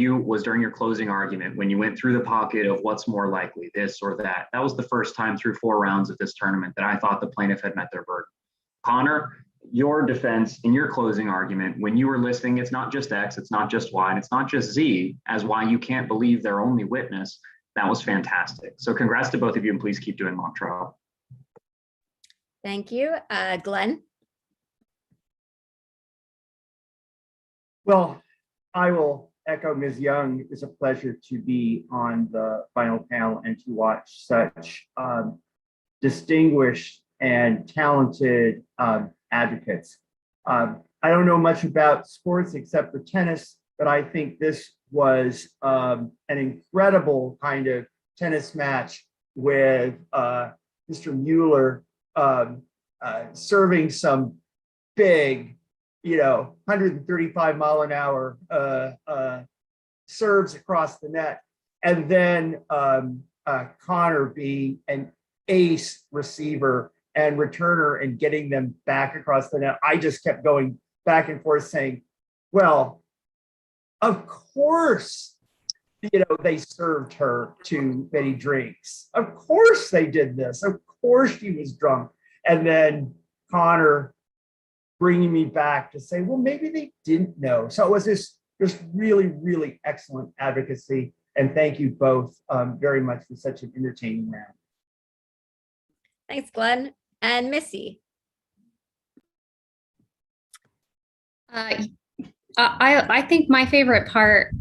you was during your closing argument, when you went through the pocket of what's more likely, this or that. That was the first time through 4 rounds of this tournament that I thought the plaintiff had met their burden. Connor, your defense in your closing argument, when you were listing, it's not just X, it's not just Y, and it's not just Z as why you can't believe their only witness. That was fantastic. So congrats to both of you, and please keep doing mock trial. Thank you. Glenn? Well, I will echo Ms. Young. It's a pleasure to be on the final panel and to watch such distinguished and talented advocates. I don't know much about sports except for tennis, but I think this was an incredible kind of tennis match with Mr. Mueller serving some big, 135 mile an hour serves across the net. And then Connor being an ace receiver and returner and getting them back across the net. I just kept going back and forth saying, well, of course, they served her too many drinks. Of course they did this. Of course she was drunk. And then Connor bringing me back to say, well, maybe they didn't know. So it was this really, really excellent advocacy. And thank you both very much for such an entertaining round. Thanks, Glenn. And Missy? I think my favorite part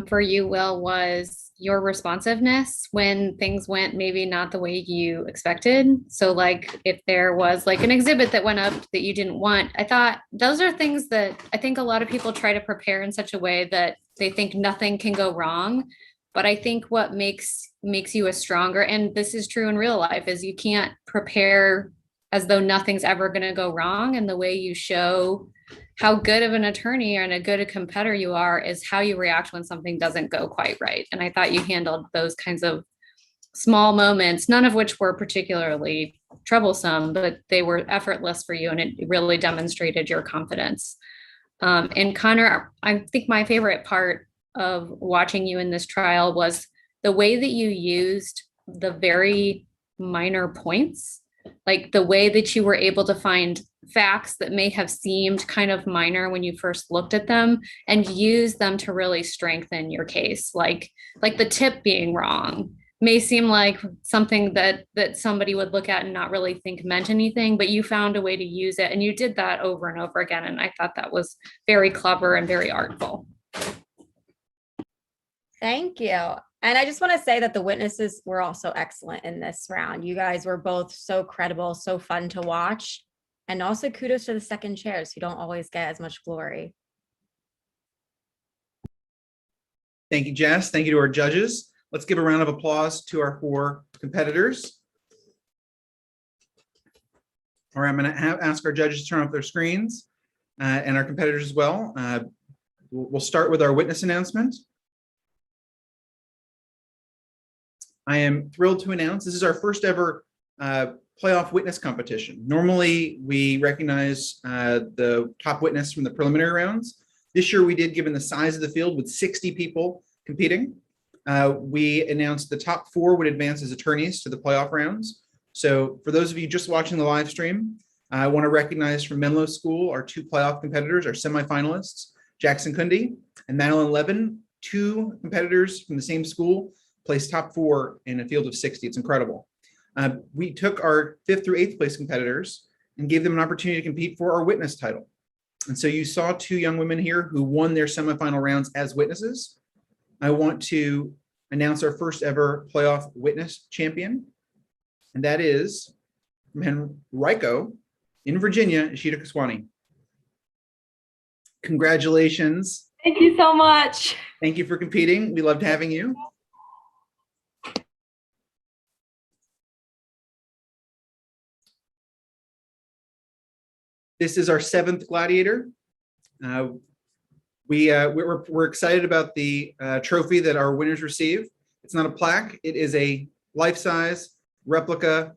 for you, Will, was your responsiveness when things went maybe not the way you expected. So like if there was like an exhibit that went up that you didn't want, I thought those are things that I think a lot of people try to prepare in such a way that they think nothing can go wrong. But I think what makes you a stronger, and this is true in real life, is you can't prepare as though nothing's ever going to go wrong. And the way you show how good of an attorney and a good a competitor you are is how you react when something doesn't go quite right. And I thought you handled those kinds of small moments, none of which were particularly troublesome, but they were effortless for you. And it really demonstrated your confidence. And Connor, I think my favorite part of watching you in this trial was the way that you used the very minor points, like the way that you were able to find facts that may have seemed kind of minor when you first looked at them and use them to really strengthen your case. Like the tip being wrong may seem like something that somebody would look at and not really think meant anything, but you found a way to use it. And you did that over and over again. And I thought that was very clever and very artful. Thank you. And I just want to say that the witnesses were also excellent in this round. You guys were both so credible, so fun to watch. And also kudos to the second chairs who don't always get as much glory. Thank you, Jess. Thank you to our judges. Let's give a round of applause to our 4 competitors. All right, I'm going to ask our judges to turn off their screens and our competitors as well. We'll start with our witness announcement. I am thrilled to announce this is our first ever playoff witness competition. Normally, we recognize the top witness from the preliminary rounds. This year, we did, given the size of the field with 60 people competing. We announced the top 4 would advance as attorneys to the playoff rounds. So for those of you just watching the live stream, I want to recognize from Menlo School our 2 playoff competitors, our semifinalists, Jackson Kunde and Madeline Levin, 2 competitors from the same school, placed top 4 in a field of 60. It's incredible. We took our 5th through 8th place competitors and gave them an opportunity to compete for our witness title. And so you saw 2 young women here who won their semifinal rounds as witnesses. I want to announce our first ever playoff witness champion, and that is from Henrico in Virginia, Ishita Kaswani. Congratulations. Thank you so much. Thank you for competing. We loved having you. This is our 7th Gladiator. We're excited about the trophy that our winners receive. It's not a plaque. It is a life-size replica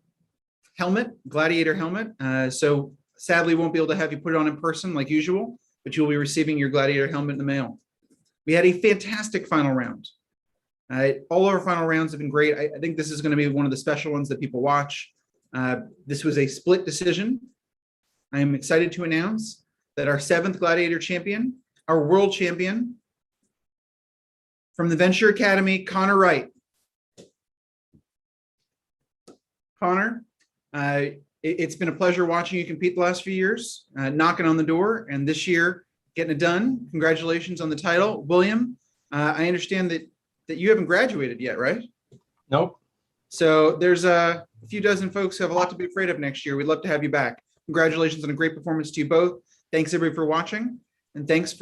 helmet, Gladiator helmet. So sadly, won't be able to have you put it on in person like usual, but you'll be receiving your Gladiator helmet in the mail. We had a fantastic final round. All of our final rounds have been great. I think this is going to be one of the special ones that people watch. This was a split decision. I am excited to announce that our 7th Gladiator champion, our world champion from the Venture Academy, Connor Wright. Connor, it's been a pleasure watching you compete the last few years, knocking on the door, and this year getting it done. Congratulations on the title. William, I understand that you haven't graduated yet, right? Nope. So there's a few dozen folks who have a lot to be afraid of next year. We'd love to have you back. Congratulations on a great performance to you both. Thanks everybody for watching, and thanks